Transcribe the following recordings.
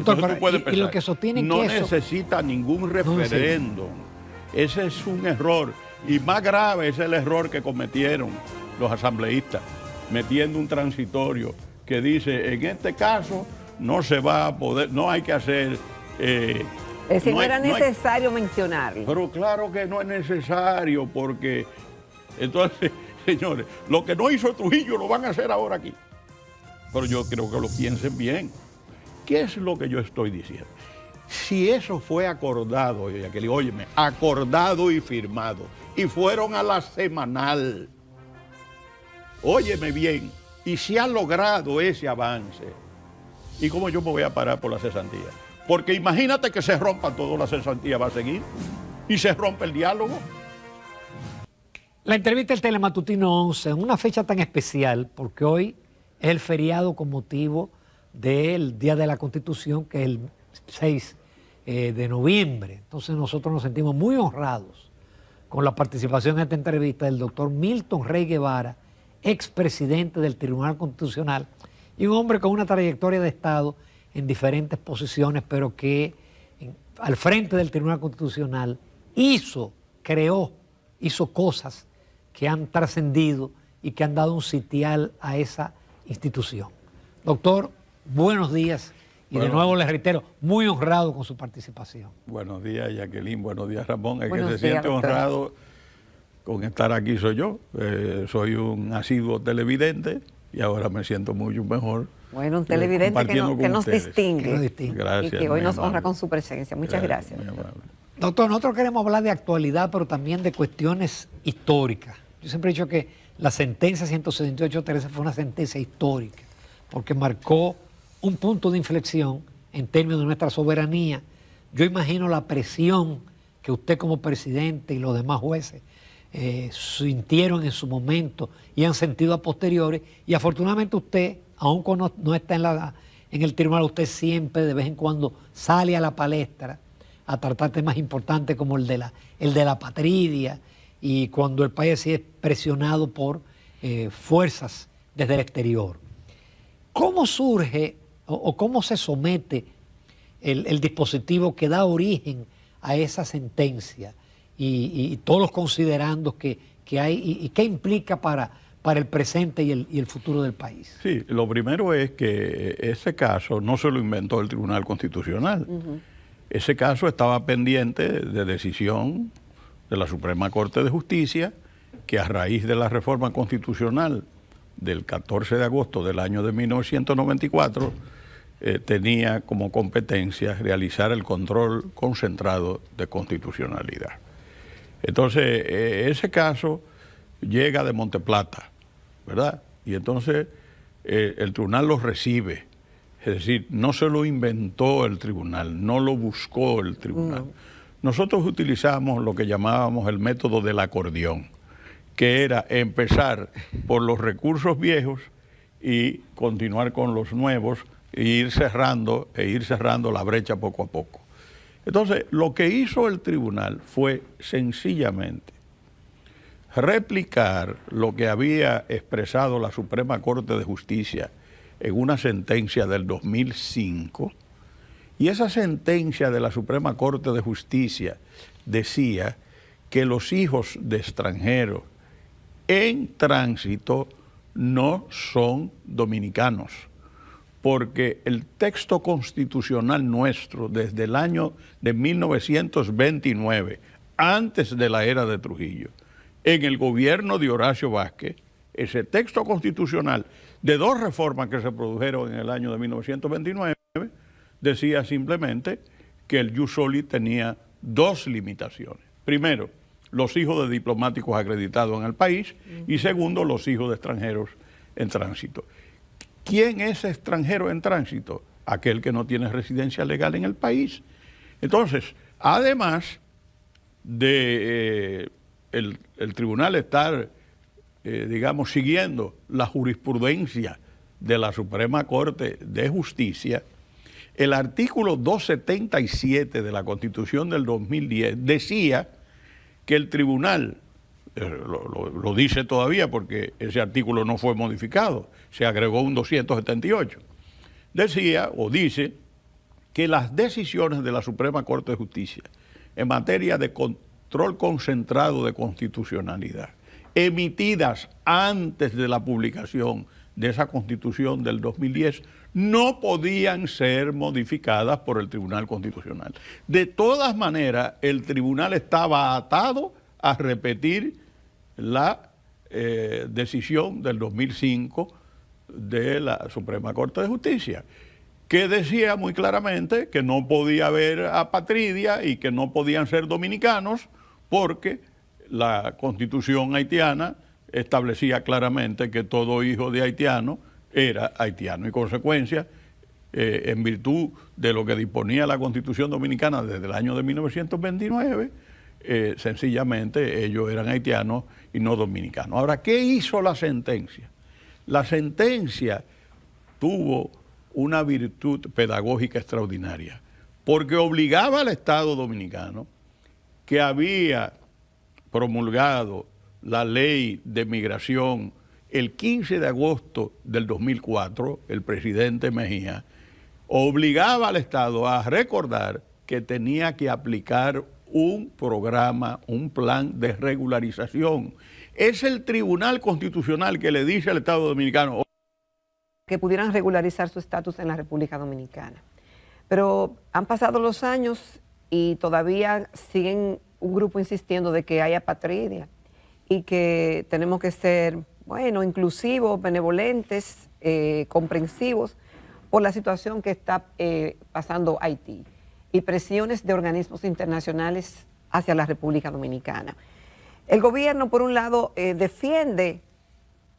Doctor, Entonces tú puedes y pensar, lo que sostiene no que eso necesita ningún referéndum. Ese es un error. Y más grave es el error que cometieron los asambleístas, metiendo un transitorio que dice, en este caso no se va a poder, no hay que hacer... es decir, no era necesario mencionarlo. Pero claro que no es necesario, porque entonces, señores, lo que no hizo Trujillo lo van a hacer ahora aquí. Pero yo creo que lo piensen bien. ¿Qué es lo que yo estoy diciendo? Si eso fue acordado, óyeme, acordado y firmado, y fueron a la semanal, óyeme bien, y se ha logrado ese avance, ¿y cómo yo me voy a parar por la cesantía? Porque imagínate que se rompa todo, la cesantía va a seguir, y se rompe el diálogo. La entrevista del Telematutino 11, en una fecha tan especial, porque hoy es el feriado con motivo del Día de la Constitución, que es el 6 de noviembre. Entonces nosotros nos sentimos muy honrados con la participación en esta entrevista del doctor Milton Rey Guevara, expresidente del Tribunal Constitucional, y un hombre con una trayectoria de Estado en diferentes posiciones, pero que al frente del Tribunal Constitucional hizo cosas que han trascendido y que han dado un sitial a esa institución. Doctor, buenos días y de nuevo les reitero, muy honrado con su participación. Buenos días, Jacqueline, buenos días, Ramón. El Buenos que se días, siente doctor. honrado con estar aquí soy yo. Soy un asiduo televidente y ahora me siento mucho mejor. Bueno, un televidente compartiendo que con nos ustedes. distingue. Que nos distingue. Gracias, Y que hoy muy nos honra amable. con su presencia. Muchas gracias. Muy amable. Doctor, nosotros queremos hablar de actualidad, pero también de cuestiones históricas. Yo siempre he dicho que la sentencia 178.13 fue una sentencia histórica, porque marcó un punto de inflexión en términos de nuestra soberanía. Yo imagino la presión que usted como presidente y los demás jueces sintieron en su momento y han sentido a posteriori, y afortunadamente usted, aun cuando no está en el tribunal, usted siempre de vez en cuando sale a la palestra a tratar temas importantes como el de la patria, y cuando el país es presionado por fuerzas desde el exterior. ¿Cómo surge o cómo se somete el dispositivo que da origen a esa sentencia y todos los considerandos que hay y qué implica para el presente y el futuro del país? Sí, lo primero es que ese caso no se lo inventó el Tribunal Constitucional. Ese caso estaba pendiente de decisión de la Suprema Corte de Justicia, que a raíz de la reforma constitucional del 14 de agosto del año de 1994, tenía como competencia realizar el control concentrado de constitucionalidad. Entonces, ese caso llega de Monteplata, ¿verdad? Y entonces el tribunal lo recibe. Es decir, no se lo inventó el tribunal, no lo buscó el tribunal. Nosotros utilizamos lo que llamábamos el método del acordeón, que era empezar por los recursos viejos y continuar con los nuevos e ir cerrando la brecha poco a poco. Entonces, lo que hizo el tribunal fue sencillamente replicar lo que había expresado la Suprema Corte de Justicia en una sentencia del 2005, y esa sentencia de la Suprema Corte de Justicia decía que los hijos de extranjeros en tránsito no son dominicanos, porque el texto constitucional nuestro desde el año de 1929, antes de la era de Trujillo, en el gobierno de Horacio Vázquez, ese texto constitucional de dos reformas que se produjeron en el año de 1929, decía simplemente que el jus soli tenía dos limitaciones. Primero, los hijos de diplomáticos acreditados en el país, y segundo, los hijos de extranjeros en tránsito. ¿Quién es extranjero en tránsito? Aquel que no tiene residencia legal en el país. Entonces, además de el tribunal estar, digamos, siguiendo la jurisprudencia de la Suprema Corte de Justicia, el artículo 277 de la Constitución del 2010 decía que el tribunal, lo dice todavía porque ese artículo no fue modificado, se agregó un 278, decía o dice que las decisiones de la Suprema Corte de Justicia en materia de control concentrado de constitucionalidad, emitidas antes de la publicación de esa Constitución del 2010, no podían ser modificadas por el Tribunal Constitucional. De todas maneras, el tribunal estaba atado a repetir la decisión del 2005 de la Suprema Corte de Justicia, que decía muy claramente que no podía haber apatridia y que no podían ser dominicanos porque la Constitución haitiana establecía claramente que todo hijo de haitiano era haitiano y consecuencia, en virtud de lo que disponía la Constitución dominicana desde el año de 1929, sencillamente ellos eran haitianos y no dominicanos. Ahora, ¿qué hizo la sentencia? La sentencia tuvo una virtud pedagógica extraordinaria, porque obligaba al Estado dominicano, que había promulgado la ley de migración el 15 de agosto del 2004, el presidente Mejía, obligaba al Estado a recordar que tenía que aplicar un programa, un plan de regularización. Es el Tribunal Constitucional que le dice al Estado dominicano que pudieran regularizar su estatus en la República Dominicana. Pero han pasado los años y todavía siguen un grupo insistiendo de que hay apatridia y que tenemos que ser, bueno, inclusivos, benevolentes, comprensivos por la situación que está pasando Haití y presiones de organismos internacionales hacia la República Dominicana. El gobierno, por un lado, defiende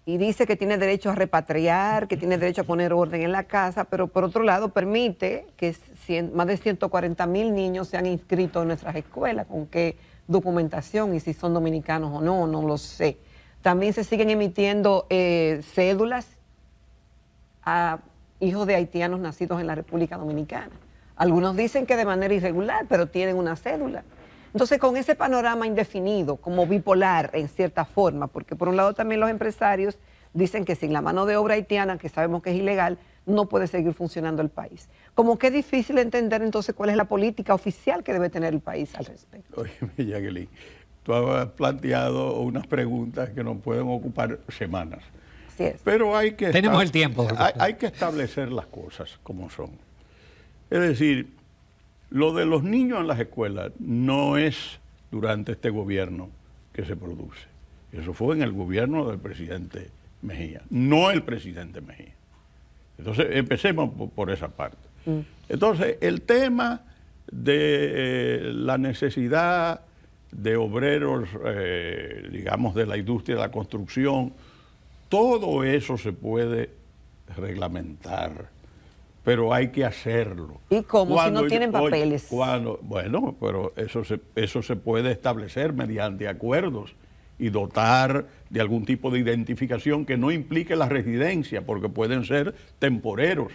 y dice que tiene derecho a repatriar, que tiene derecho a poner orden en la casa, pero por otro lado permite que más de 140,000 niños se han inscrito en nuestras escuelas. ¿Con qué documentación? Y si son dominicanos o no, no lo sé. También se siguen emitiendo cédulas a hijos de haitianos nacidos en la República Dominicana. Algunos dicen que de manera irregular, pero tienen una cédula. Entonces, con ese panorama indefinido, como bipolar en cierta forma, porque por un lado también los empresarios dicen que sin la mano de obra haitiana, que sabemos que es ilegal, no puede seguir funcionando el país. Como que es difícil entender entonces cuál es la política oficial que debe tener el país al respecto. Oye, Jacqueline, tú has planteado unas preguntas que nos pueden ocupar semanas. Así es. Pero hay que tenemos el tiempo. Hay que establecer las cosas como son. Es decir, lo de los niños en las escuelas no es durante este gobierno que se produce. Eso fue en el gobierno del presidente Mejía, no el presidente Mejía. Entonces, empecemos por esa parte. Entonces, el tema de la necesidad de obreros, digamos, de la industria de la construcción, todo eso se puede reglamentar, pero hay que hacerlo. ¿Y cómo? Si no tienen papeles. Bueno, pero eso se puede establecer mediante acuerdos y dotar de algún tipo de identificación que no implique la residencia, porque pueden ser temporeros.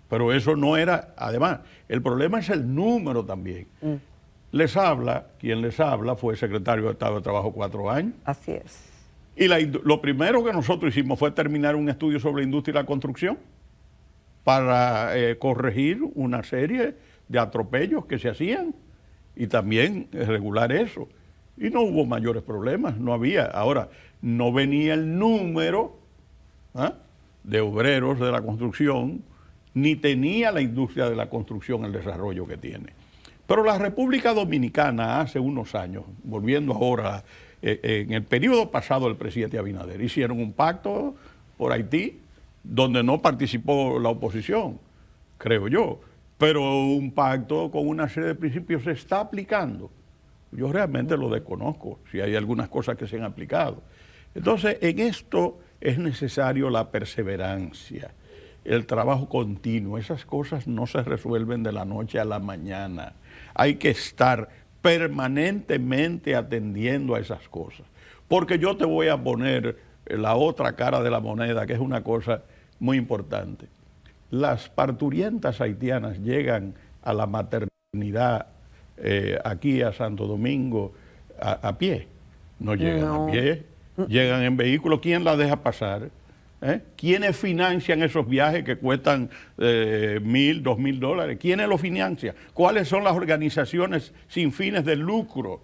Pero eso no era, además, el problema es el número también. Quien les habla fue secretario de Estado de Trabajo 4 años. Así es. Y lo primero que nosotros hicimos fue terminar un estudio sobre la industria y la construcción para corregir una serie de atropellos que se hacían y también regular eso. Y no hubo mayores problemas, no había. Ahora, no venía el número de obreros de la construcción, ni tenía la industria de la construcción el desarrollo que tiene. Pero la República Dominicana hace unos años, volviendo ahora, en el periodo pasado del presidente Abinader, hicieron un pacto por Haití, donde no participó la oposición, creo yo, pero un pacto con una serie de principios se está aplicando. Yo realmente lo desconozco, si hay algunas cosas que se han aplicado. Entonces, en esto es necesario la perseverancia, el trabajo continuo. Esas cosas no se resuelven de la noche a la mañana. Hay que estar permanentemente atendiendo a esas cosas. Porque yo te voy a poner la otra cara de la moneda, que es una cosa muy importante. Las parturientas haitianas llegan a la maternidad aquí a Santo Domingo a pie. No llegan a pie, llegan en vehículo. ¿Quién las deja pasar? ¿Quiénes financian esos viajes que cuestan $1,000, $2,000? ¿Quiénes los financian? ¿Cuáles son las organizaciones sin fines de lucro,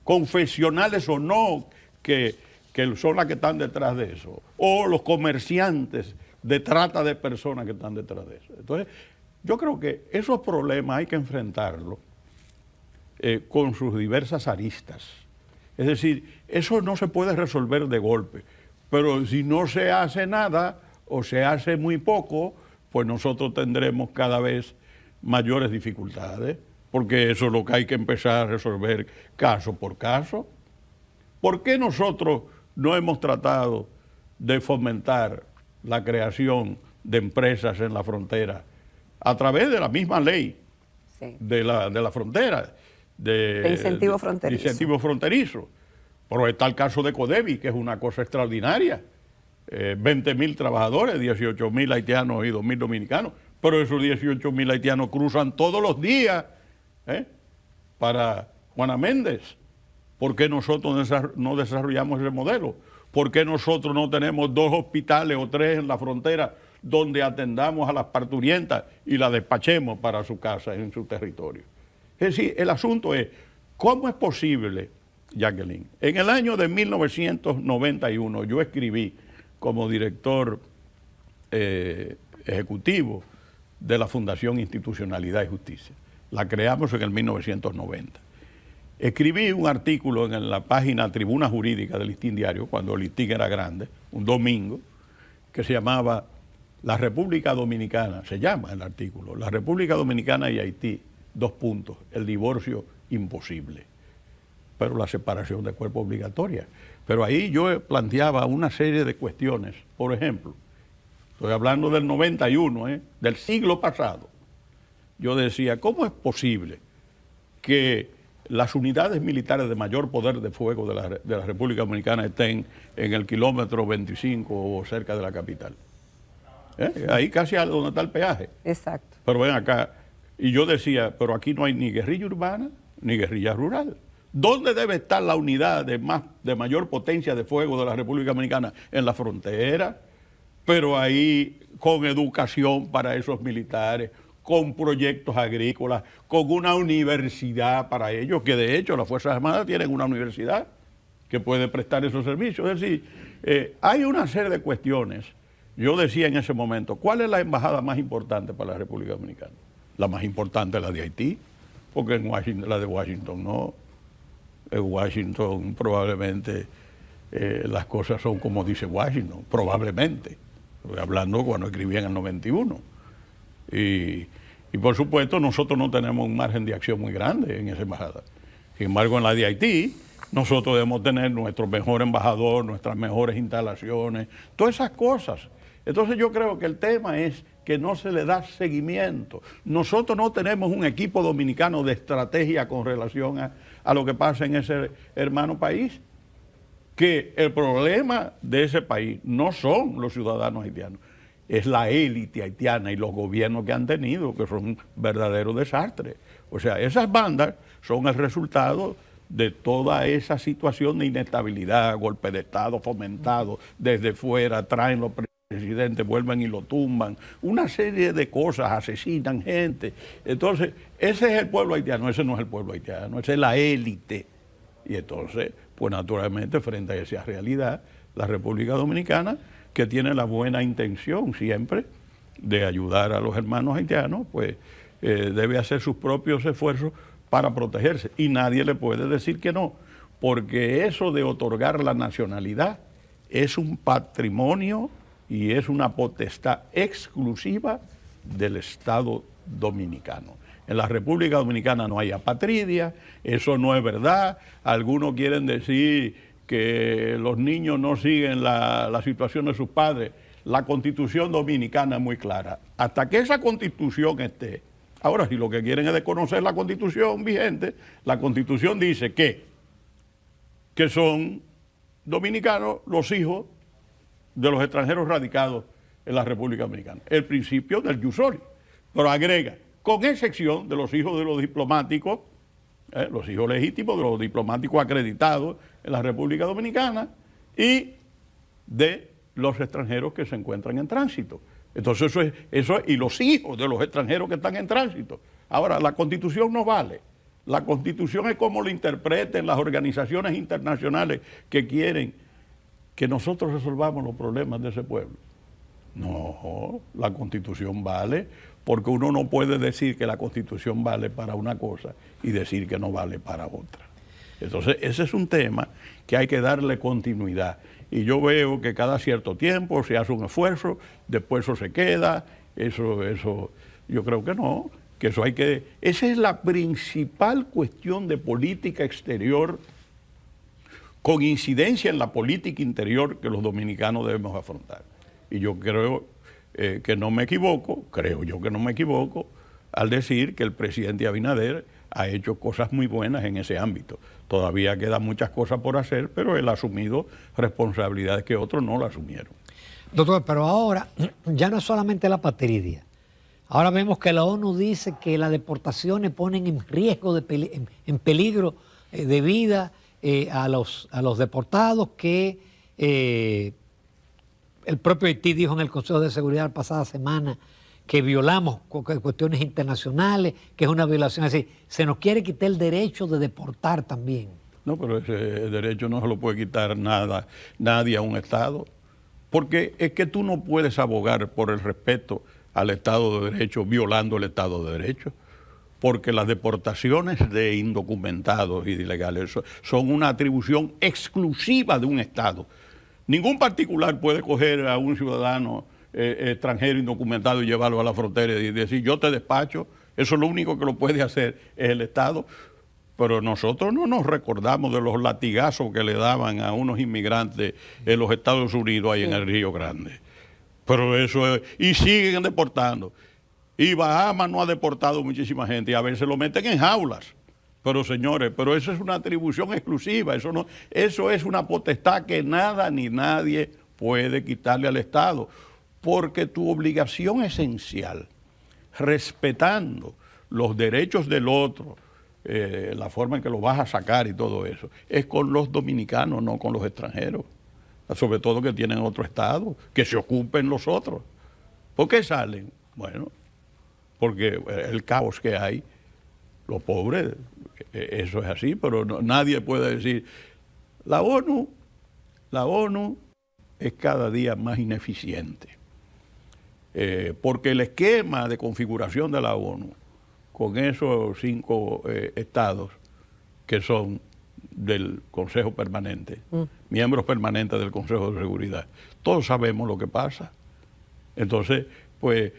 confesionales o no, que son las que están detrás de eso? O los comerciantes de trata de personas que están detrás de eso. Entonces, yo creo que esos problemas hay que enfrentarlos con sus diversas aristas. Es decir, eso no se puede resolver de golpe, pero si no se hace nada o se hace muy poco, pues nosotros tendremos cada vez mayores dificultades, porque eso es lo que hay que empezar a resolver caso por caso. ¿Por qué nosotros no hemos tratado de fomentar la creación de empresas en la frontera a través de la misma ley de la frontera? De incentivo fronterizo. De incentivo fronterizo. Pero está el caso de Codevi, que es una cosa extraordinaria. 20,000 trabajadores, 18,000 haitianos y 2,000 dominicanos. Pero esos 18,000 haitianos cruzan todos los días para Juana Méndez. ¿Por qué nosotros no desarrollamos ese modelo? ¿Por qué nosotros no tenemos 2 hospitales o 3 en la frontera donde atendamos a las parturientas y las despachemos para su casa, en su territorio? Es decir, el asunto es, ¿cómo es posible, Jacqueline? En el año de 1991 yo escribí como director ejecutivo de la Fundación Institucionalidad y Justicia. La creamos en el 1990. Escribí un artículo en la página Tribuna Jurídica del Listín Diario, cuando el Listín era grande, un domingo, que se llamaba La República Dominicana, se llama el artículo, La República Dominicana y Haití, : el divorcio imposible, pero la separación de cuerpo obligatoria. Pero ahí yo planteaba una serie de cuestiones. Por ejemplo, estoy hablando del 91, del siglo pasado. Yo decía, ¿cómo es posible que las unidades militares de mayor poder de fuego de la República Dominicana estén en el kilómetro 25 o cerca de la capital? Ahí casi a donde está el peaje. Exacto. Pero ven acá. Y yo decía, pero aquí no hay ni guerrilla urbana ni guerrilla rural. ¿Dónde debe estar la unidad de mayor potencia de fuego de la República Dominicana? En la frontera, pero ahí con educación para esos militares, con proyectos agrícolas, con una universidad para ellos, que de hecho las Fuerzas Armadas tienen una universidad que puede prestar esos servicios. Es decir, hay una serie de cuestiones. Yo decía en ese momento, ¿cuál es la embajada más importante para la República Dominicana? La más importante es la de Haití, porque en Washington, la de Washington no. En Washington probablemente las cosas son como dice Washington, probablemente. Estoy hablando cuando escribí en el 91. Y por supuesto nosotros no tenemos un margen de acción muy grande en esa embajada. Sin embargo, en la de Haití, nosotros debemos tener nuestro mejor embajador, nuestras mejores instalaciones, todas esas cosas. Entonces yo creo que el tema es que no se le da seguimiento. Nosotros no tenemos un equipo dominicano de estrategia con relación a lo que pasa en ese hermano país. Que el problema de ese país no son los ciudadanos haitianos, es la élite haitiana y los gobiernos que han tenido, que son verdaderos desastres. O sea, esas bandas son el resultado de toda esa situación de inestabilidad, golpe de Estado fomentado desde fuera, traen los presidentes, vuelven y lo tumban, una serie de cosas, asesinan gente. Entonces, ese es el pueblo haitiano, ese no es el pueblo haitiano, esa es la élite. Y entonces, pues naturalmente, frente a esa realidad, la República Dominicana, que tiene la buena intención siempre de ayudar a los hermanos haitianos, pues debe hacer sus propios esfuerzos para protegerse. Y nadie le puede decir que no, porque eso de otorgar la nacionalidad es un patrimonio y es una potestad exclusiva del Estado dominicano. En la República Dominicana no hay apatridia, eso no es verdad. Algunos quieren decir que los niños no siguen la situación de sus padres. La Constitución dominicana es muy clara. Hasta que esa Constitución esté. Ahora, si lo que quieren es desconocer la Constitución vigente, la Constitución dice que son dominicanos los hijos de los extranjeros radicados en la República Dominicana. El principio del jus soli. Pero agrega, con excepción de los hijos de los diplomáticos, los hijos legítimos de los diplomáticos acreditados en la República Dominicana y de los extranjeros que se encuentran en tránsito. Entonces y los hijos de los extranjeros que están en tránsito. Ahora, la Constitución no vale. La Constitución es como lo interpreten las organizaciones internacionales que quieren que nosotros resolvamos los problemas de ese pueblo. No, la Constitución vale, porque uno no puede decir que la Constitución vale para una cosa y decir que no vale para otra. Entonces, ese es un tema que hay que darle continuidad. Y yo veo que cada cierto tiempo se hace un esfuerzo, después eso se queda, eso, yo creo que no, que eso hay que... Esa es la principal cuestión de política exterior con incidencia en la política interior que los dominicanos debemos afrontar. Y yo creo que no me equivoco, creo yo que no me equivoco, al decir que el presidente Abinader ha hecho cosas muy buenas en ese ámbito. Todavía quedan muchas cosas por hacer, pero él ha asumido responsabilidades que otros no la asumieron. Doctor, pero ahora ya no es solamente la patridia. Ahora vemos que la ONU dice que las deportaciones ponen en riesgo, en peligro de vida a los deportados, que el propio Haití dijo en el Consejo de Seguridad la pasada semana que violamos cuestiones internacionales, que es una violación así. Se nos quiere quitar el derecho de deportar también. No, pero ese derecho no se lo puede quitar nadie a un Estado, porque es que tú no puedes abogar por el respeto al Estado de Derecho violando el Estado de Derecho, porque las deportaciones de indocumentados y de ilegales son una atribución exclusiva de un Estado. Ningún particular puede coger a un ciudadano extranjero indocumentado y llevarlo a la frontera y decir yo te despacho. Eso es lo único que lo puede hacer es el Estado. Pero nosotros no nos recordamos de los latigazos que le daban a unos inmigrantes en los Estados Unidos ahí en el Río Grande. Pero eso es, y siguen deportando. Y Bahamas no ha deportado muchísima gente y a veces lo meten en jaulas. Pero señores, pero eso es una atribución exclusiva, eso es una potestad que nada ni nadie puede quitarle al Estado, porque tu obligación esencial, respetando los derechos del otro, la forma en que lo vas a sacar y todo eso, es con los dominicanos, no con los extranjeros, sobre todo que tienen otro Estado, que se ocupen los otros. ¿Por qué salen? Bueno, porque el caos que hay, los pobres, eso es así, pero nadie puede decir, la ONU es cada día más ineficiente, porque el esquema de configuración de la ONU, con esos 5 estados que son del Consejo Permanente, miembros permanentes del Consejo de Seguridad, todos sabemos lo que pasa. Entonces, pues,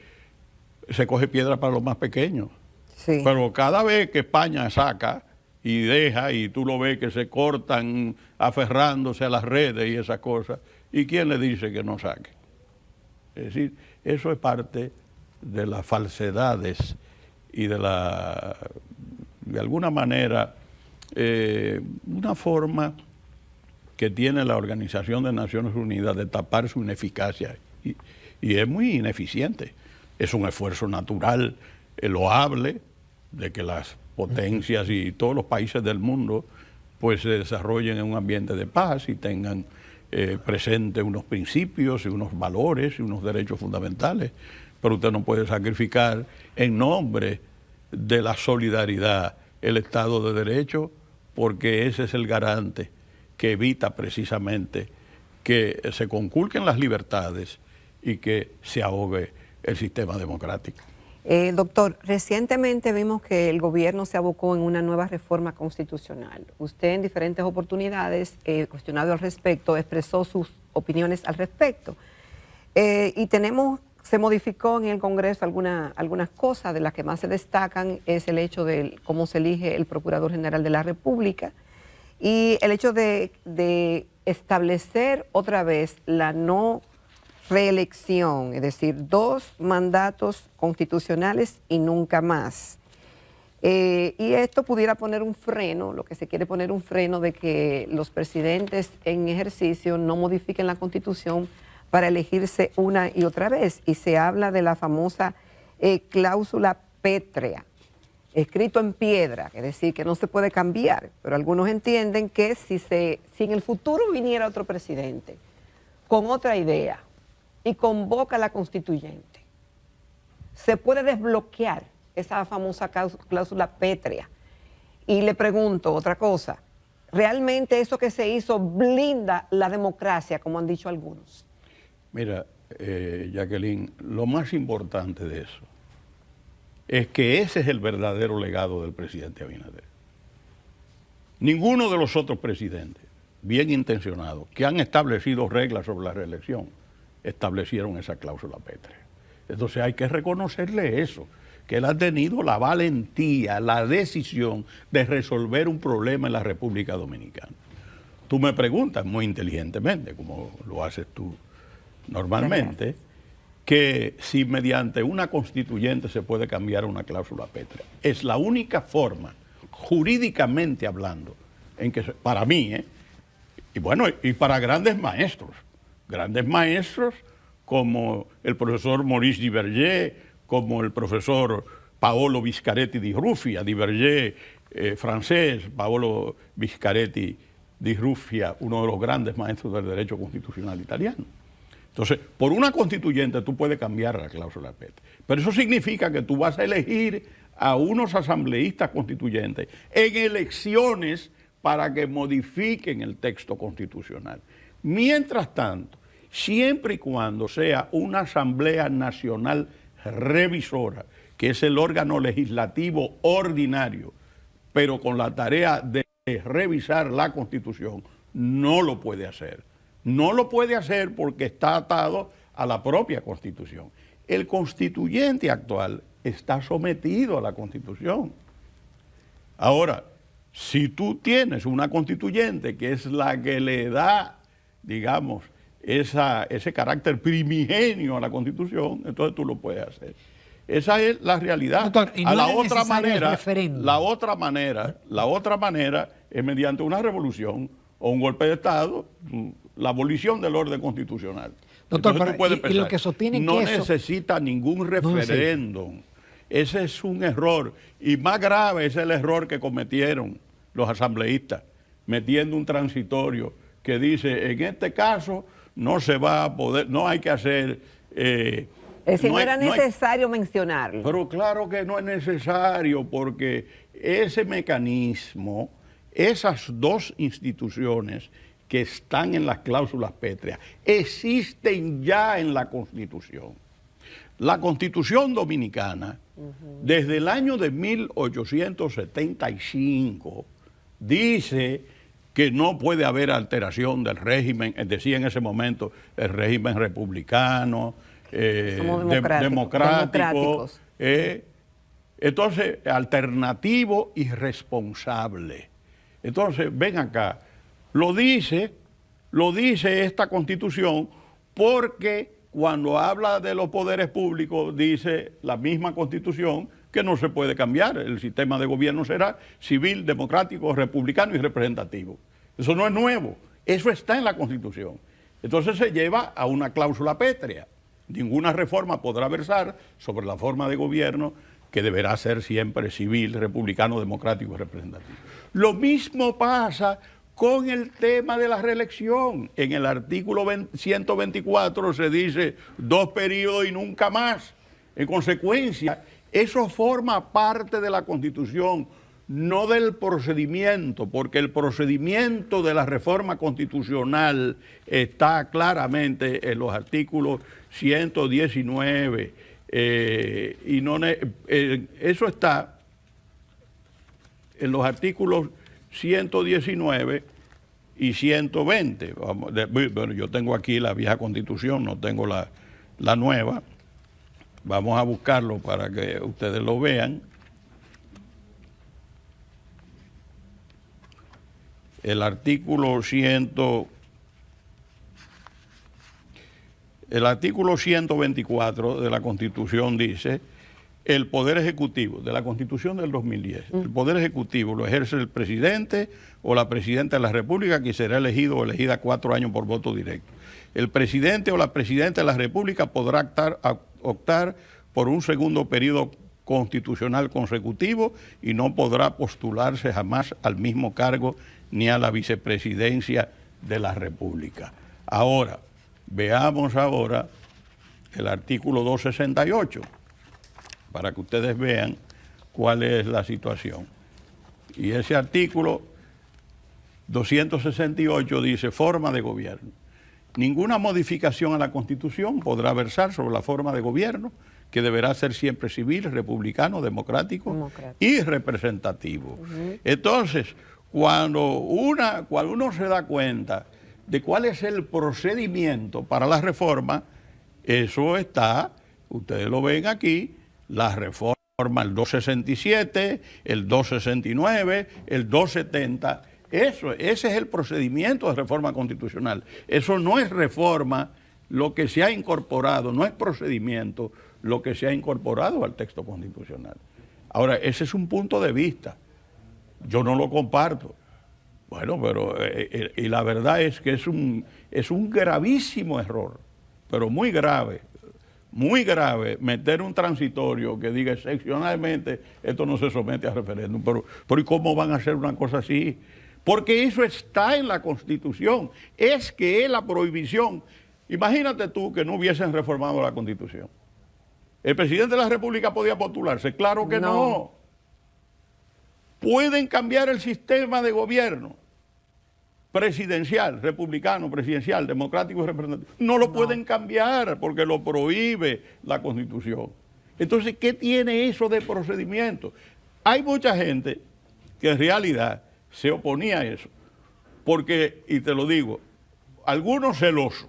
se coge piedra para los más pequeños. Sí. Pero cada vez que España saca y deja, y tú lo ves que se cortan aferrándose a las redes y esas cosas, ¿y quién le dice que no saque? Es decir, eso es parte de las falsedades y de alguna manera, una forma que tiene la Organización de Naciones Unidas de tapar su ineficacia, y es muy ineficiente. Es un esfuerzo natural, loable, de que las potencias y todos los países del mundo pues se desarrollen en un ambiente de paz y tengan presentes unos principios y unos valores y unos derechos fundamentales. Pero usted no puede sacrificar en nombre de la solidaridad el Estado de Derecho, porque ese es el garante que evita precisamente que se conculquen las libertades y que se ahogue el sistema democrático. Doctor, recientemente vimos que el gobierno se abocó en una nueva reforma constitucional. Usted en diferentes oportunidades, cuestionado al respecto, expresó sus opiniones al respecto. Y se modificó en el Congreso algunas cosas, de las que más se destacan es el hecho de cómo se elige el Procurador General de la República y el hecho de establecer otra vez la no reelección, es decir, 2 mandatos constitucionales y nunca más. Y esto pudiera poner un freno, lo que se quiere poner un freno de que los presidentes en ejercicio no modifiquen la Constitución para elegirse una y otra vez. Y se habla de la famosa cláusula pétrea, escrito en piedra, es decir, que no se puede cambiar. Pero algunos entienden que si en el futuro viniera otro presidente, con otra idea y convoca a la constituyente, se puede desbloquear esa famosa cláusula pétrea. Y le pregunto otra cosa, ¿realmente eso que se hizo blinda la democracia, como han dicho algunos? Mira, Jacqueline, lo más importante de eso es que ese es el verdadero legado del presidente Abinader. Ninguno de los otros presidentes, bien intencionados, que han establecido reglas sobre la reelección, establecieron esa cláusula pétrea. Entonces hay que reconocerle eso, que él ha tenido la valentía, la decisión de resolver un problema en la República Dominicana. Tú me preguntas muy inteligentemente, como lo haces tú normalmente, que si mediante una constituyente se puede cambiar una cláusula pétrea. Es la única forma, jurídicamente hablando, en que, para mí, y bueno, y para grandes maestros como el profesor Maurice Duverger, como el profesor Paolo Viscaretti di Ruffia, Duverger francés, Paolo Viscaretti di Ruffia, uno de los grandes maestros del derecho constitucional italiano. Entonces, por una constituyente tú puedes cambiar la cláusula pétrea, pero eso significa que tú vas a elegir a unos asambleístas constituyentes en elecciones para que modifiquen el texto constitucional. Mientras tanto, siempre y cuando sea una Asamblea Nacional Revisora, que es el órgano legislativo ordinario, pero con la tarea de revisar la Constitución, no lo puede hacer. No lo puede hacer porque está atado a la propia Constitución. El constituyente actual está sometido a la Constitución. Ahora, si tú tienes una constituyente que es la que le da, digamos, ese carácter primigenio a la Constitución, entonces tú lo puedes hacer. Esa es la realidad. Doctor, ¿y no a la era otra necesario el manera, la otra manera es mediante una revolución o un golpe de Estado, la abolición del orden constitucional. Doctor, entonces tú puedes pensar, y lo que sostiene no que eso necesita ningún referéndum. Ese es un error. Y más grave es el error que cometieron los asambleístas, metiendo un transitorio que dice, en este caso no se va a poder, no hay que hacer... es decir, no era necesario mencionarlo. Pero claro que no es necesario, porque ese mecanismo, esas dos instituciones que están en las cláusulas pétreas, existen ya en la Constitución. La Constitución Dominicana, desde el año de 1875, dice que no puede haber alteración del régimen, decía en ese momento el régimen republicano, democrático, entonces alternativo y responsable. Entonces, ven acá, lo dice esta Constitución, porque cuando habla de los poderes públicos dice la misma Constitución que no se puede cambiar. El sistema de gobierno será civil, democrático, republicano y representativo. Eso no es nuevo, eso está en la Constitución. Entonces se lleva a una cláusula pétrea. Ninguna reforma podrá versar sobre la forma de gobierno, que deberá ser siempre civil, republicano, democrático y representativo. Lo mismo pasa con el tema de la reelección. En el artículo 124 se dice 2 periodos y nunca más. En consecuencia, eso forma parte de la Constitución, no del procedimiento, porque el procedimiento de la reforma constitucional está claramente en los artículos 119, eso está en los artículos 119 y 120. Bueno, yo tengo aquí la vieja Constitución, no tengo la nueva. Vamos a buscarlo para que ustedes lo vean. El artículo 124 de la Constitución dice: el Poder Ejecutivo, de la Constitución del 2010, el Poder Ejecutivo lo ejerce el presidente o la presidenta de la República, que será elegido o elegida 4 años por voto directo. El presidente o la presidenta de la República podrá optar por un segundo periodo constitucional consecutivo y no podrá postularse jamás al mismo cargo ni a la vicepresidencia de la República. Ahora, Veamos ahora el artículo 268, para que ustedes vean cuál es la situación. Y ese artículo 268 dice: forma de gobierno. Ninguna modificación a la Constitución podrá versar sobre la forma de gobierno, que deberá ser siempre civil, republicano, democrático y representativo. Entonces, cuando uno se da cuenta de cuál es el procedimiento para la reforma, eso está, ustedes lo ven aquí, la reforma, el 267, el 269, el 270, ese es el procedimiento de reforma constitucional. Eso no es reforma lo que se ha incorporado, no es procedimiento lo que se ha incorporado al texto constitucional. Ahora, ese es un punto de vista. Yo no lo comparto. Bueno, pero y la verdad es que es un gravísimo error, pero muy grave, meter un transitorio que diga excepcionalmente esto no se somete a referéndum. Pero ¿y cómo van a hacer una cosa así? Porque eso está en la Constitución. Es que es la prohibición. Imagínate tú que no hubiesen reformado la Constitución. ¿El presidente de la República podía postularse? Claro que no. Pueden cambiar el sistema de gobierno presidencial, republicano, presidencial, democrático y representativo. No lo pueden cambiar porque lo prohíbe la Constitución. Entonces, ¿qué tiene eso de procedimiento? Hay mucha gente que en realidad se oponía a eso, porque, y te lo digo, algunos celosos,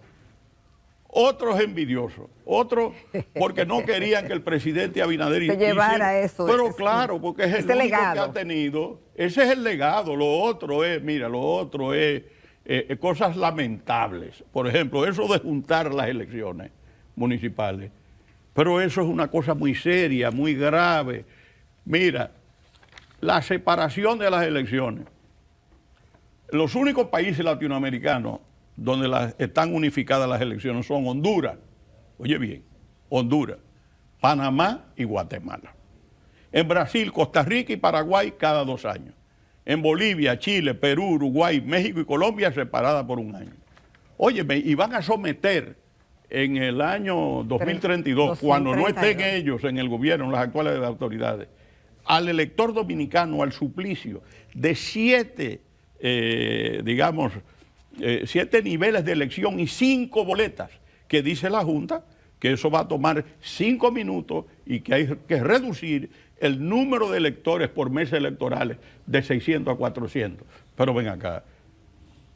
otros envidiosos, otros porque no querían que el presidente Abinader se llevara eso. Pero claro, porque es el único legado que ha tenido. Ese es el legado. Lo otro es, cosas lamentables. Por ejemplo, eso de juntar las elecciones municipales. Pero eso es una cosa muy seria, muy grave. Mira, la separación de las elecciones. Los únicos países latinoamericanos donde están unificadas las elecciones son Honduras, oye bien, Honduras, Panamá y Guatemala. En Brasil, Costa Rica y Paraguay cada 2 años. En Bolivia, Chile, Perú, Uruguay, México y Colombia separadas por 1 año. Óyeme, y van a someter en el año 2032, cuando no estén ellos en el gobierno, las actuales autoridades, al elector dominicano al suplicio de 7 niveles de elección y 5 boletas, que dice la Junta que eso va a tomar 5 minutos y que hay que reducir el número de electores por meses electorales de 600 a 400. Pero ven acá,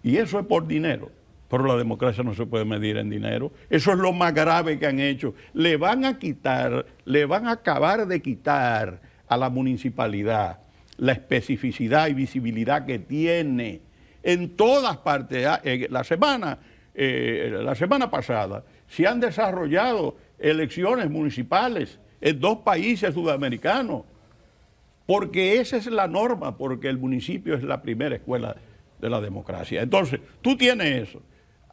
y eso es por dinero, pero la democracia no se puede medir en dinero. Eso es lo más grave que han hecho. Le van a acabar de quitar a la municipalidad la especificidad y visibilidad que tiene en todas partes. La semana pasada se han desarrollado elecciones municipales en 2 países sudamericanos, porque esa es la norma, porque el municipio es la primera escuela de la democracia. Entonces, tú tienes eso.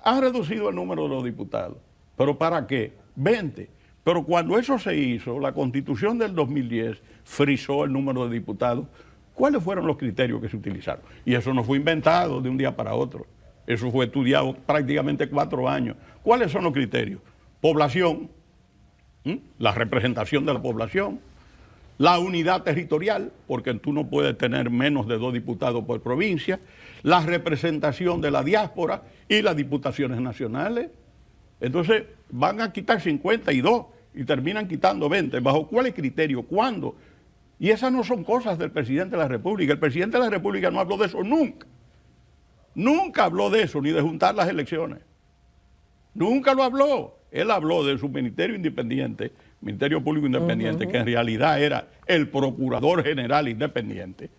Has reducido el número de los diputados. ¿Pero para qué? 20. Pero cuando eso se hizo, la Constitución del 2010 frizó el número de diputados. ¿Cuáles fueron los criterios que se utilizaron? Y eso no fue inventado de un día para otro. Eso fue estudiado prácticamente 4 años. ¿Cuáles son los criterios? Población, la representación de la población, la unidad territorial, porque tú no puedes tener menos de 2 diputados por provincia, la representación de la diáspora y las diputaciones nacionales. Entonces van a quitar 52 y terminan quitando 20. ¿Bajo cuáles criterios? ¿Cuándo? Y esas no son cosas del presidente de la República. El presidente de la República no habló de eso nunca. Nunca habló de eso, ni de juntar las elecciones. Nunca lo habló. Él habló de su ministerio independiente, Ministerio Público Independiente, que en realidad era el Procurador General Independiente.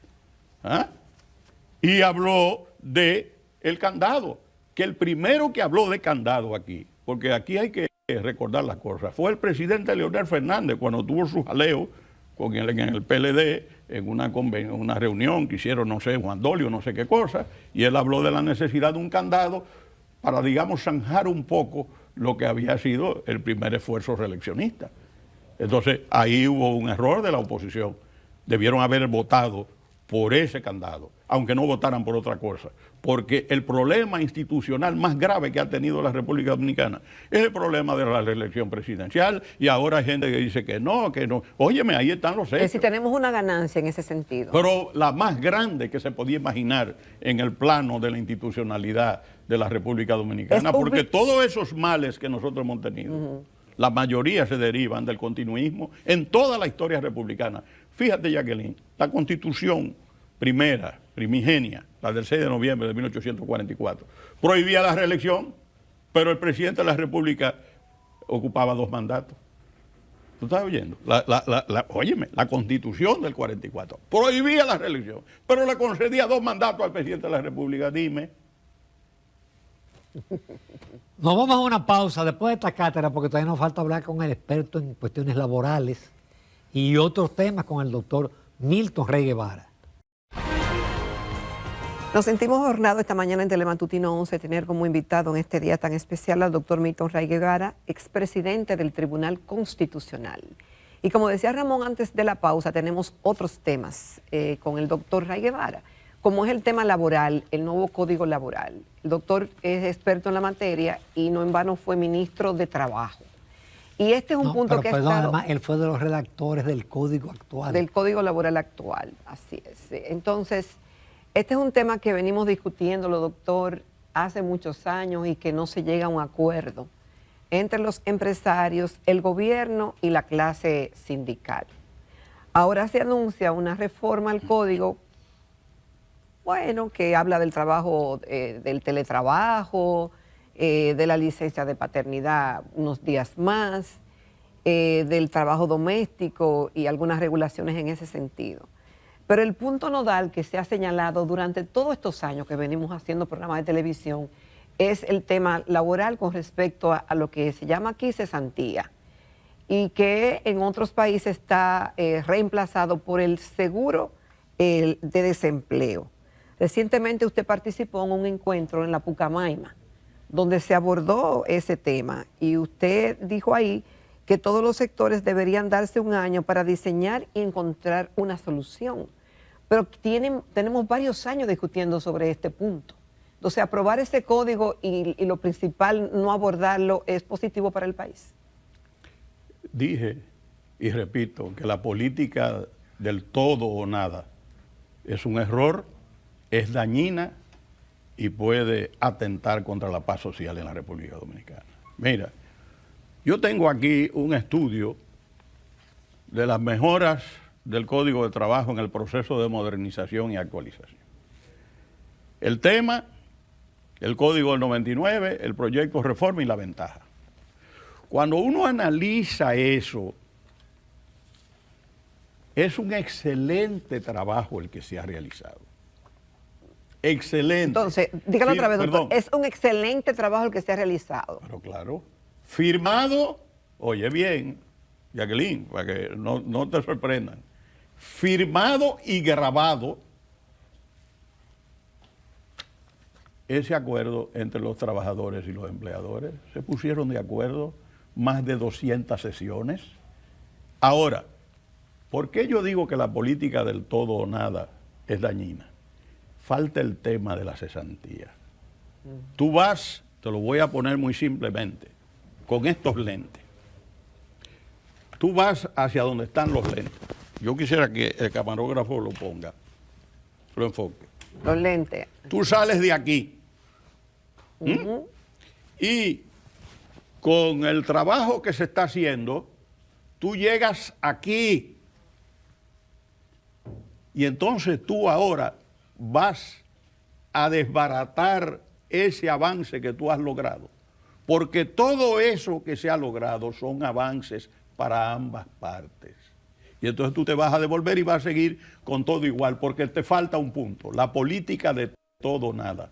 Y habló de el candado, que el primero que habló de candado aquí, porque aquí hay que recordar las cosas, fue el presidente Leonel Fernández cuando tuvo su jaleo con él en el PLD, en una reunión que hicieron, no sé, Juan Dolio, no sé qué cosa, y él habló de la necesidad de un candado para, digamos, zanjar un poco lo que había sido el primer esfuerzo reeleccionista. Entonces, ahí hubo un error de la oposición. Debieron haber votado por ese candado, aunque no votaran por otra cosa. Porque el problema institucional más grave que ha tenido la República Dominicana es el problema de la reelección presidencial, y ahora hay gente que dice que no, que no. Óyeme, ahí están los hechos. Es decir, tenemos una ganancia en ese sentido. Pero la más grande que se podía imaginar en el plano de la institucionalidad de la República Dominicana, porque todos esos males que nosotros hemos tenido, la mayoría se derivan del continuismo en toda la historia republicana. Fíjate, Jacqueline, la Constitución primigenia, la del 6 de noviembre de 1844, prohibía la reelección, pero el presidente de la República ocupaba 2 mandatos. ¿Tú estás oyendo? Óyeme, la Constitución del 44 prohibía la reelección, pero le concedía 2 mandatos al presidente de la República. Dime. Nos vamos a una pausa después de esta cátedra, porque todavía nos falta hablar con el experto en cuestiones laborales y otros temas con el doctor Milton Rey Guevara. Nos sentimos honrados esta mañana en Telematutino 11 tener como invitado en este día tan especial al doctor Milton Rey Guevara, expresidente del Tribunal Constitucional. Y como decía Ramón antes de la pausa, tenemos otros temas con el doctor Rey Guevara, como es el tema laboral, el nuevo Código Laboral. El doctor es experto en la materia y no en vano fue ministro de Trabajo. Y este es un punto que además, él fue de los redactores del Código actual. Del Código Laboral actual, así es. Entonces, este es un tema que venimos discutiéndolo, doctor, hace muchos años y que no se llega a un acuerdo entre los empresarios, el gobierno y la clase sindical. Ahora se anuncia una reforma al código, bueno, que habla del trabajo, del teletrabajo, de la licencia de paternidad unos días más, del trabajo doméstico y algunas regulaciones en ese sentido. Pero el punto nodal que se ha señalado durante todos estos años que venimos haciendo programas de televisión es el tema laboral con respecto a lo que se llama aquí cesantía, y que en otros países está reemplazado por el seguro de desempleo. Recientemente usted participó en un encuentro en la Pucamaima, donde se abordó ese tema, y usted dijo ahí que todos los sectores deberían darse un año para diseñar y encontrar una solución. Pero tenemos varios años discutiendo sobre este punto. Entonces, aprobar ese código y lo principal, no abordarlo, ¿es positivo para el país? Dije y repito que la política del todo o nada es un error, es dañina y puede atentar contra la paz social en la República Dominicana. Mira, yo tengo aquí un estudio de las mejoras del Código de Trabajo en el proceso de modernización y actualización. El tema, el Código del 99, el proyecto de reforma y la ventaja. Cuando uno analiza eso, es un excelente trabajo el que se ha realizado. Excelente. Entonces, dígalo otra vez, doctor. Es un excelente trabajo el que se ha realizado. Pero claro, firmado, oye bien, Jacqueline, para que no te sorprendan, firmado y grabado ese acuerdo entre los trabajadores y los empleadores. Se pusieron de acuerdo, más de 200 sesiones. Ahora, ¿por qué yo digo que la política del todo o nada es dañina? Falta el tema de la cesantía. Tú vas, te lo voy a poner muy simplemente, con estos lentes. Tú vas hacia donde están los lentes. Yo quisiera que el camarógrafo lo ponga, lo enfoque. Los lentes. Tú sales de aquí. Y con el trabajo que se está haciendo, tú llegas aquí. Y entonces tú ahora vas a desbaratar ese avance que tú has logrado. Porque todo eso que se ha logrado son avances para ambas partes. Y entonces tú te vas a devolver y vas a seguir con todo igual, porque te falta un punto, la política de todo o nada.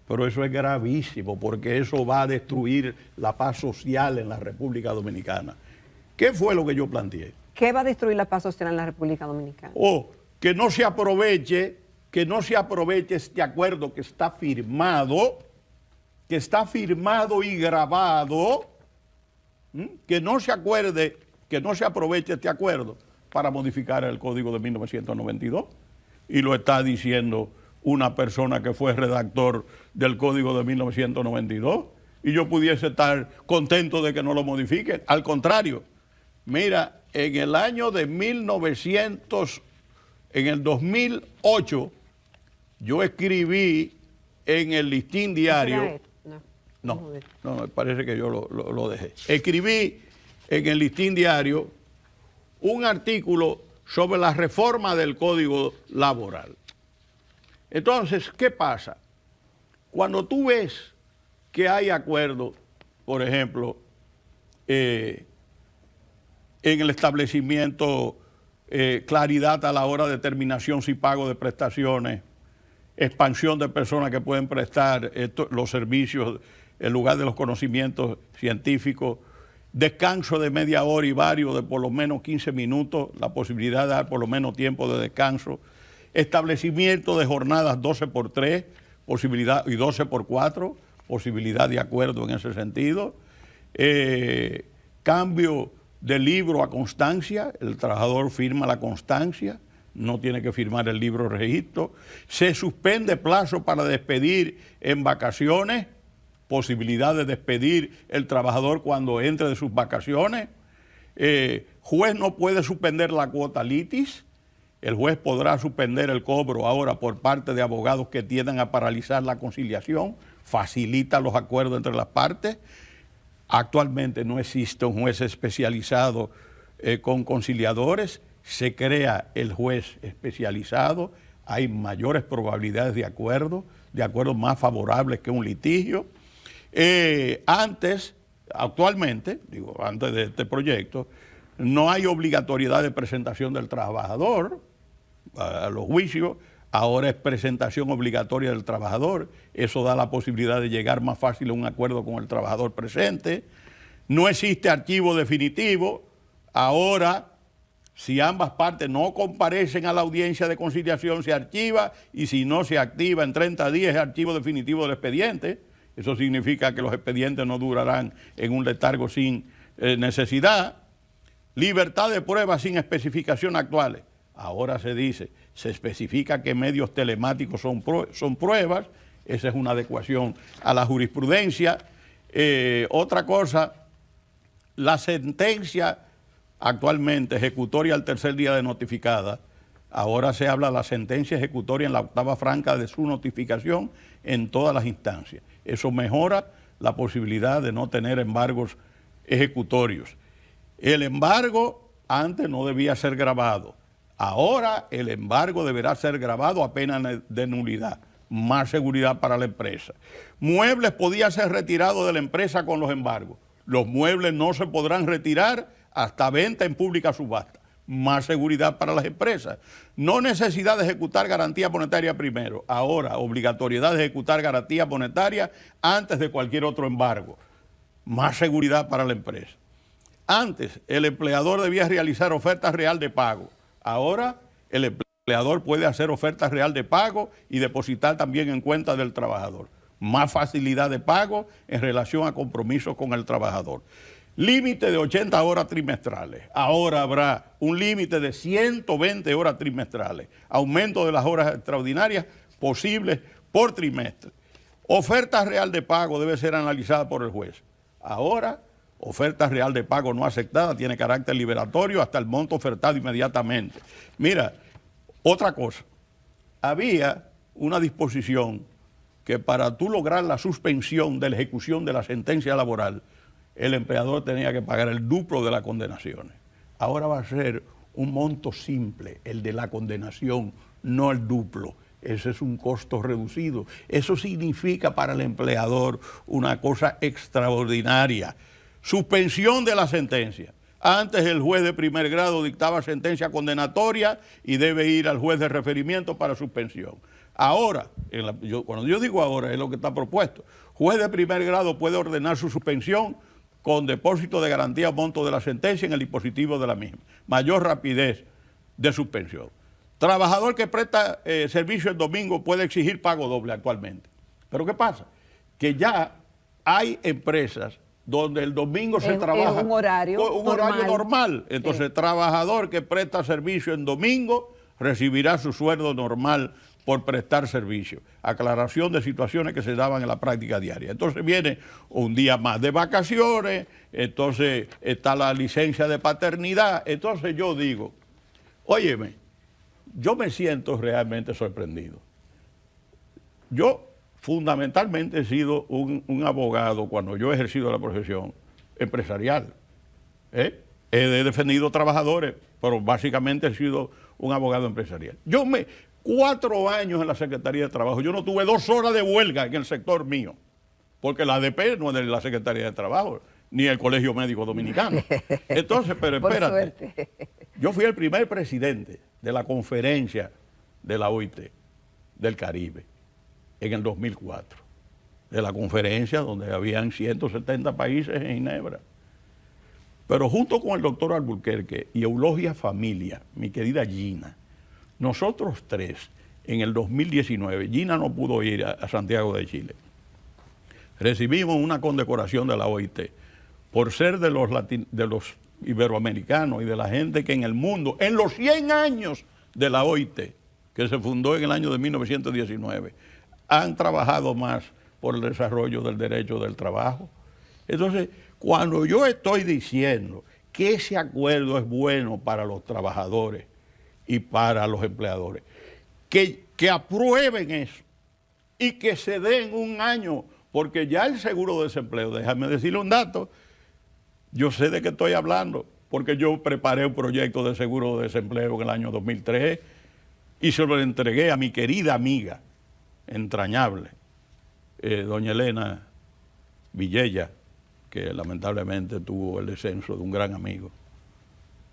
Pero eso es gravísimo, porque eso va a destruir la paz social en la República Dominicana. ¿Qué fue lo que yo planteé? ¿Qué va a destruir la paz social en la República Dominicana? Que no se aproveche este acuerdo que está firmado y grabado, que no se aproveche este acuerdo para modificar el Código de 1992. y lo está diciendo una persona que fue redactor del Código de 1992, y yo pudiese estar contento de que no lo modifiquen. Al contrario, mira, en el año de en el 2008, yo escribí en el Listín Diario. No, me parece que yo lo dejé. Escribí en el Listín Diario un artículo sobre la reforma del Código Laboral. Entonces, ¿qué pasa? Cuando tú ves que hay acuerdo, por ejemplo, en el establecimiento, claridad a la hora de determinación si pago de prestaciones, expansión de personas que pueden prestar los servicios en lugar de los conocimientos científicos, descanso de media hora y varios de por lo menos 15 minutos, la posibilidad de dar por lo menos tiempo de descanso, establecimiento de jornadas 12x3 posibilidad, y 12x4, posibilidad de acuerdo en ese sentido, cambio de libro a constancia, el trabajador firma la constancia, no tiene que firmar el libro de registro, se suspende plazo para despedir en vacaciones, posibilidad de despedir el trabajador cuando entre de sus vacaciones, juez no puede suspender la cuota litis, el juez podrá suspender el cobro ahora por parte de abogados que tiendan a paralizar la conciliación, facilita los acuerdos entre las partes. Actualmente no existe un juez especializado con conciliadores, se crea el juez especializado, hay mayores probabilidades de acuerdos más favorables que un litigio. Actualmente, antes de este proyecto, no hay obligatoriedad de presentación del trabajador a los juicios, ahora es presentación obligatoria del trabajador, eso da la posibilidad de llegar más fácil a un acuerdo con el trabajador presente. No existe archivo definitivo, ahora si ambas partes no comparecen a la audiencia de conciliación se archiva, y si no se activa en 30 días es archivo definitivo del expediente. Eso significa que los expedientes no durarán en un letargo sin necesidad. Libertad de pruebas sin especificación actuales. Ahora se especifica que medios telemáticos son pruebas. Esa es una adecuación a la jurisprudencia. Otra cosa, la sentencia actualmente ejecutoria al tercer día de notificada, ahora se habla de la sentencia ejecutoria en la octava franca de su notificación en todas las instancias. Eso mejora la posibilidad de no tener embargos ejecutorios. El embargo antes no debía ser grabado. Ahora el embargo deberá ser grabado a pena de nulidad. Más seguridad para la empresa. Muebles podían ser retirados de la empresa con los embargos. Los muebles no se podrán retirar hasta venta en pública subasta. Más seguridad para las empresas. No necesidad de ejecutar garantía monetaria primero. Ahora, obligatoriedad de ejecutar garantía monetaria antes de cualquier otro embargo. Más seguridad para la empresa. Antes, el empleador debía realizar oferta real de pago. Ahora, el empleador puede hacer oferta real de pago y depositar también en cuenta del trabajador. Más facilidad de pago en relación a compromisos con el trabajador. Límite de 80 horas trimestrales. Ahora habrá un límite de 120 horas trimestrales. Aumento de las horas extraordinarias posibles por trimestre. Oferta real de pago debe ser analizada por el juez. Ahora, oferta real de pago no aceptada tiene carácter liberatorio hasta el monto ofertado inmediatamente. Mira, otra cosa. Había una disposición que para tú lograr la suspensión de la ejecución de la sentencia laboral, el empleador tenía que pagar el duplo de las condenaciones. Ahora va a ser un monto simple, el de la condenación, no el duplo. Ese es un costo reducido. Eso significa para el empleador una cosa extraordinaria. Suspensión de la sentencia. Antes el juez de primer grado dictaba sentencia condenatoria y debe ir al juez de referimiento para suspensión. Ahora, cuando yo digo ahora es lo que está propuesto. Juez de primer grado puede ordenar su suspensión con depósito de garantía o monto de la sentencia en el dispositivo de la misma. Mayor rapidez de suspensión. Trabajador que presta servicio el domingo puede exigir pago doble actualmente. Pero ¿qué pasa? Que ya hay empresas donde el domingo se trabaja un horario normal. Entonces, trabajador que presta servicio en domingo recibirá su sueldo normal por prestar servicio. Aclaración de situaciones que se daban en la práctica diaria. Entonces viene un día más de vacaciones, entonces está la licencia de paternidad. Entonces yo digo, óyeme, yo me siento realmente sorprendido. Yo fundamentalmente he sido un abogado cuando yo he ejercido la profesión empresarial. He defendido trabajadores, pero básicamente he sido un abogado empresarial. 4 años en la Secretaría de Trabajo, yo no tuve 2 horas de huelga en el sector mío, porque la ADP no es de la Secretaría de Trabajo, ni el Colegio Médico Dominicano. Entonces, pero espérate, yo fui el primer presidente de la conferencia de la OIT del Caribe en el 2004, de la conferencia donde habían 170 países en Ginebra. Pero junto con el doctor Alburquerque y Eulogia Familia, mi querida Gina, nosotros 3, en el 2019, Gina no pudo ir a Santiago de Chile, recibimos una condecoración de la OIT por ser de los iberoamericanos y de la gente que en el mundo, en los 100 años de la OIT, que se fundó en el año de 1919, han trabajado más por el desarrollo del derecho del trabajo. Entonces, cuando yo estoy diciendo que ese acuerdo es bueno para los trabajadores y para los empleadores, que aprueben eso y que se den un año, porque ya el seguro de desempleo, déjame decirle un dato, yo sé de qué estoy hablando, porque yo preparé un proyecto de seguro de desempleo en el año 2003 y se lo entregué a mi querida amiga, entrañable, doña Elena Villella, que lamentablemente tuvo el descenso de un gran amigo,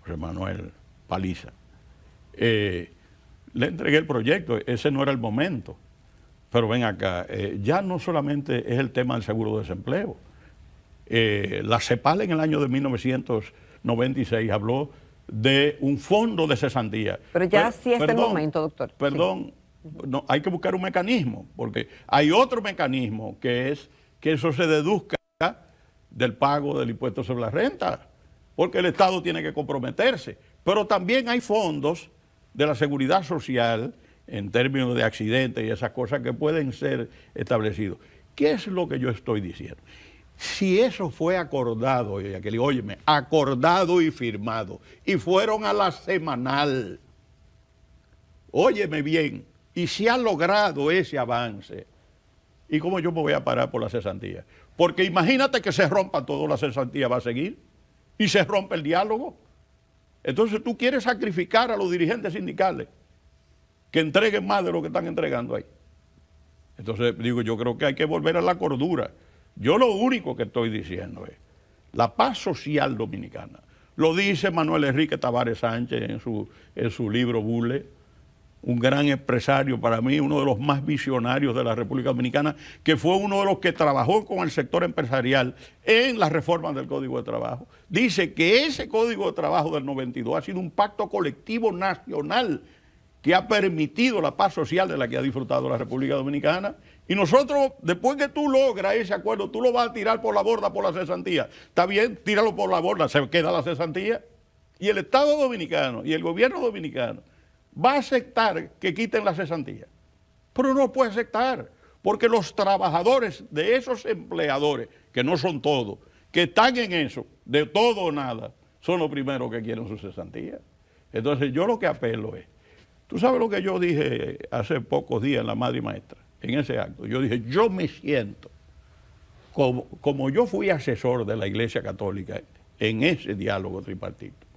José Manuel Paliza. Le entregué el proyecto, ese no era el momento, pero ven acá, ya no solamente es el tema del seguro de desempleo. La CEPAL en el año de 1996 habló de un fondo de cesantía. Pero ya sí es el momento, doctor. Perdón, no, hay que buscar un mecanismo, porque hay otro mecanismo que es que eso se deduzca del pago del impuesto sobre la renta, porque el Estado tiene que comprometerse. Pero también hay fondos de la seguridad social en términos de accidentes y esas cosas que pueden ser establecidos. ¿Qué es lo que yo estoy diciendo? Si eso fue acordado, óyeme, acordado y firmado, y fueron a la semanal, óyeme bien, y se ha logrado ese avance, ¿y cómo yo me voy a parar por la cesantía? Porque imagínate que se rompa todo, la cesantía va a seguir, y se rompe el diálogo. Entonces tú quieres sacrificar a los dirigentes sindicales que entreguen más de lo que están entregando ahí. Entonces digo, yo creo que hay que volver a la cordura. Yo lo único que estoy diciendo es la paz social dominicana. Lo dice Manuel Enrique Tavares Sánchez en su libro Bule, un gran empresario para mí, uno de los más visionarios de la República Dominicana, que fue uno de los que trabajó con el sector empresarial en las reformas del Código de Trabajo. Dice que ese Código de Trabajo del 92 ha sido un pacto colectivo nacional que ha permitido la paz social de la que ha disfrutado la República Dominicana. Y nosotros, después que tú logras ese acuerdo, tú lo vas a tirar por la borda por la cesantía. Está bien, tíralo por la borda, se queda la cesantía. Y el Estado dominicano y el gobierno dominicano va a aceptar que quiten la cesantía. Pero no puede aceptar, porque los trabajadores de esos empleadores, que no son todos, que están en eso, de todo o nada, son los primeros que quieren su cesantía. Entonces yo lo que apelo es, tú sabes lo que yo dije hace pocos días en la Madre y Maestra, en ese acto. Yo dije, yo me siento, como yo fui asesor de la Iglesia Católica en ese diálogo tripartito.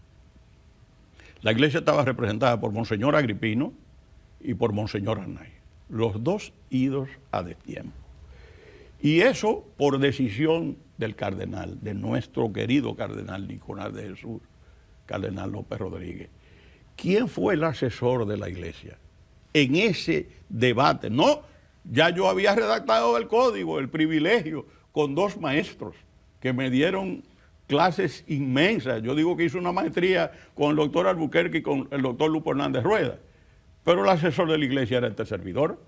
La iglesia estaba representada por Monseñor Agripino y por Monseñor Arnay, los dos idos a destiempo. Y eso por decisión del cardenal, de nuestro querido cardenal Nicolás de Jesús, cardenal López Rodríguez. ¿Quién fue el asesor de la iglesia en ese debate? No, ya yo había redactado el código, el privilegio, con 2 maestros que me dieron clases inmensas. Yo digo que hice una maestría con el doctor Alburquerque y con el doctor Lupo Hernández Rueda, pero el asesor de la iglesia era este servidor.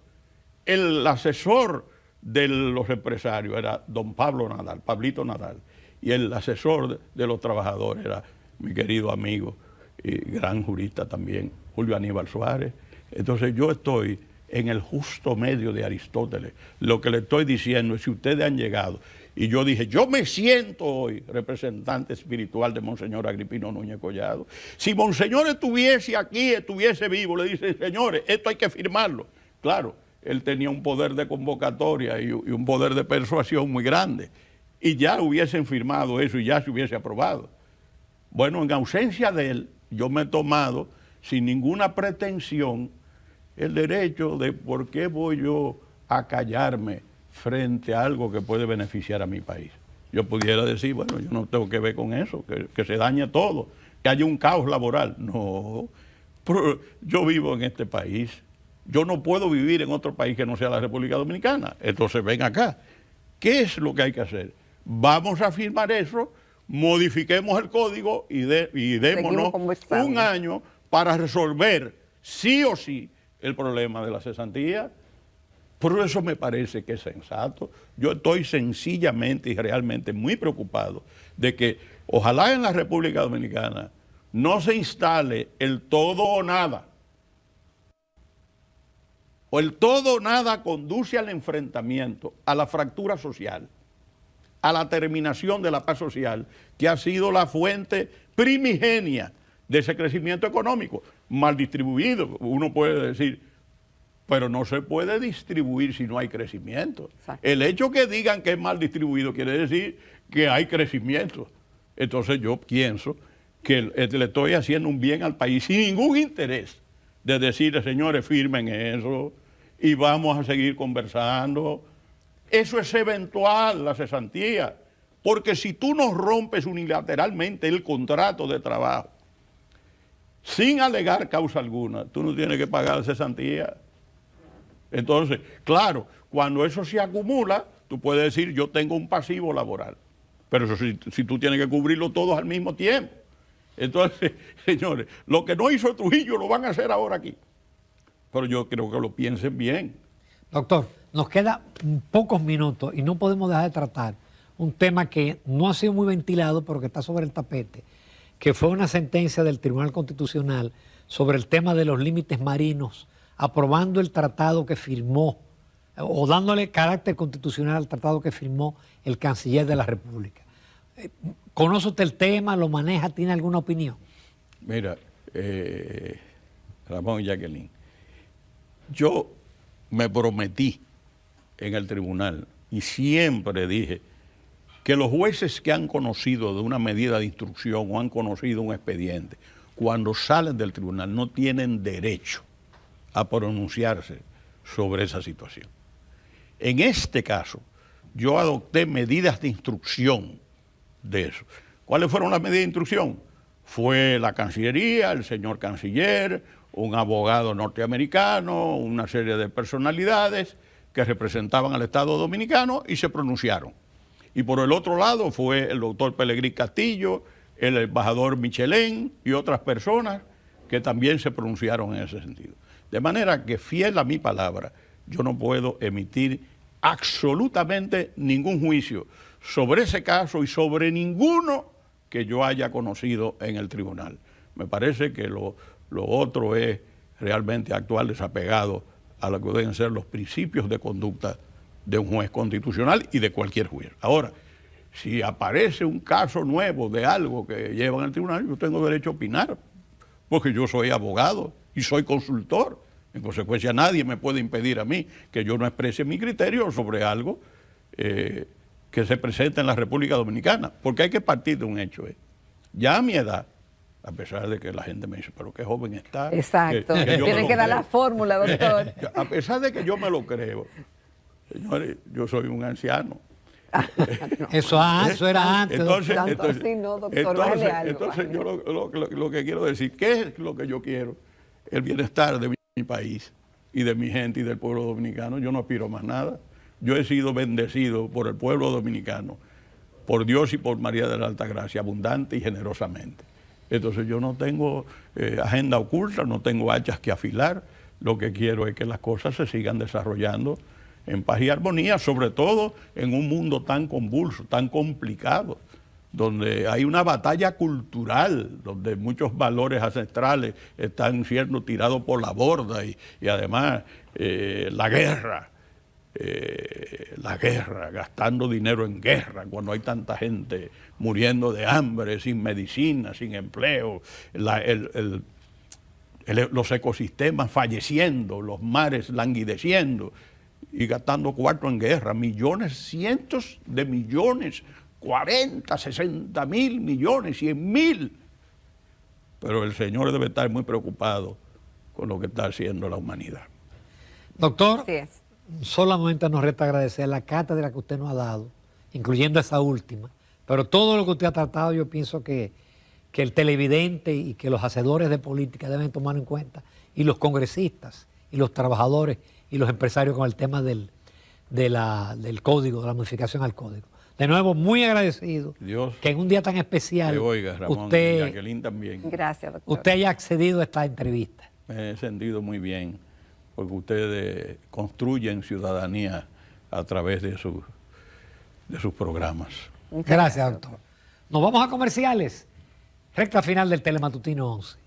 El asesor de los empresarios era don Pablo Nadal, Pablito Nadal, y el asesor de los trabajadores era mi querido amigo y gran jurista también, Julio Aníbal Suárez. Entonces yo estoy en el justo medio de Aristóteles. Lo que le estoy diciendo es, si ustedes han llegado, y yo dije, yo me siento hoy representante espiritual de Monseñor Agripino Núñez Collado. Si Monseñor estuviese aquí, estuviese vivo, le dice, señores, esto hay que firmarlo. Claro, él tenía un poder de convocatoria y un poder de persuasión muy grande. Y ya hubiesen firmado eso y ya se hubiese aprobado. Bueno, en ausencia de él, yo me he tomado, sin ninguna pretensión, el derecho de por qué voy yo a callarme frente a algo que puede beneficiar a mi país. Yo pudiera decir, bueno, yo no tengo que ver con eso, que se dañe todo, que haya un caos laboral. No, pero yo vivo en este país. Yo no puedo vivir en otro país que no sea la República Dominicana. Entonces ven acá. ¿Qué es lo que hay que hacer? Vamos a firmar eso, modifiquemos el código y démonos un año para resolver sí o sí el problema de la cesantía. Por eso me parece que es sensato. Yo estoy sencillamente y realmente muy preocupado de que ojalá en la República Dominicana no se instale el todo o nada. O el todo o nada conduce al enfrentamiento, a la fractura social, a la terminación de la paz social, que ha sido la fuente primigenia de ese crecimiento económico, mal distribuido. Uno puede decir, pero no se puede distribuir si no hay crecimiento. Exacto. El hecho que digan que es mal distribuido quiere decir que hay crecimiento. Entonces yo pienso que le estoy haciendo un bien al país sin ningún interés de decirle, señores, firmen eso y vamos a seguir conversando. Eso es eventual, la cesantía, porque si tú no rompes unilateralmente el contrato de trabajo sin alegar causa alguna, tú no tienes que pagar cesantía. Entonces, claro, cuando eso se acumula, tú puedes decir, yo tengo un pasivo laboral, pero eso si tú tienes que cubrirlo todos al mismo tiempo. Entonces, señores, lo que no hizo Trujillo lo van a hacer ahora aquí. Pero yo creo que lo piensen bien. Doctor, nos quedan pocos minutos y no podemos dejar de tratar un tema que no ha sido muy ventilado, pero que está sobre el tapete, que fue una sentencia del Tribunal Constitucional sobre el tema de los límites marinos, aprobando el tratado que firmó, o dándole carácter constitucional al tratado que firmó el canciller de la República. ¿Conoce usted el tema? ¿Lo maneja? ¿Tiene alguna opinión? Mira, Ramón y Jacqueline, yo me prometí en el tribunal y siempre dije que los jueces que han conocido de una medida de instrucción o han conocido un expediente, cuando salen del tribunal no tienen derecho a pronunciarse sobre esa situación. En este caso, yo adopté medidas de instrucción de eso. ¿Cuáles fueron las medidas de instrucción? Fue la Cancillería, el señor canciller, un abogado norteamericano, una serie de personalidades que representaban al Estado Dominicano y se pronunciaron. Y por el otro lado fue el doctor Pelegrín Castillo, el embajador Michelén y otras personas que también se pronunciaron en ese sentido. De manera que, fiel a mi palabra, yo no puedo emitir absolutamente ningún juicio sobre ese caso y sobre ninguno que yo haya conocido en el tribunal. Me parece que lo otro es realmente actuar desapegado a lo que deben ser los principios de conducta de un juez constitucional y de cualquier juez. Ahora, si aparece un caso nuevo de algo que llevan al tribunal, yo tengo derecho a opinar, porque yo soy abogado y soy consultor. En consecuencia, nadie me puede impedir a mí que yo no exprese mi criterio sobre algo que se presenta en la República Dominicana, porque hay que partir de un hecho. Ya a mi edad, a pesar de que la gente me dice, pero qué joven está. Exacto, tiene que dar la fórmula, doctor. A pesar de que yo me lo creo, señores, yo soy un anciano. No. Eso era antes. Entonces, doctor, yo lo que quiero decir, ¿qué es lo que yo quiero? El bienestar de mi país y de mi gente y del pueblo dominicano. Yo no aspiro a más nada. Yo he sido bendecido por el pueblo dominicano, por Dios y por María de la Altagracia, abundante y generosamente. Entonces yo no tengo agenda oculta, no tengo hachas que afilar. Lo que quiero es que las cosas se sigan desarrollando en paz y armonía, sobre todo en un mundo tan convulso, tan complicado, donde hay una batalla cultural, donde muchos valores ancestrales están siendo tirados por la borda y además la guerra, gastando dinero en guerra, cuando hay tanta gente muriendo de hambre, sin medicina, sin empleo, los ecosistemas falleciendo, los mares languideciendo y gastando cuarto en guerra, millones, cientos de millones, 40, 60 mil millones, 100 mil. Pero el Señor debe estar muy preocupado con lo que está haciendo la humanidad. Doctor, Así es. solamente nos resta agradecer la cátedra que usted nos ha dado, incluyendo esa última, pero todo lo que usted ha tratado yo pienso que el televidente y que los hacedores de política deben tomar en cuenta, y los congresistas, y los trabajadores, y los empresarios con el tema del código, de la modificación al código. De nuevo, muy agradecido Dios que en un día tan especial te oiga, Ramón, y usted, Jacqueline también. Gracias, doctor. usted haya accedido a esta entrevista. Me he sentido muy bien, porque ustedes construyen ciudadanía a través de sus programas. Muchas Gracias, doctor. Nos vamos a comerciales. Recta final del Telematutino 11.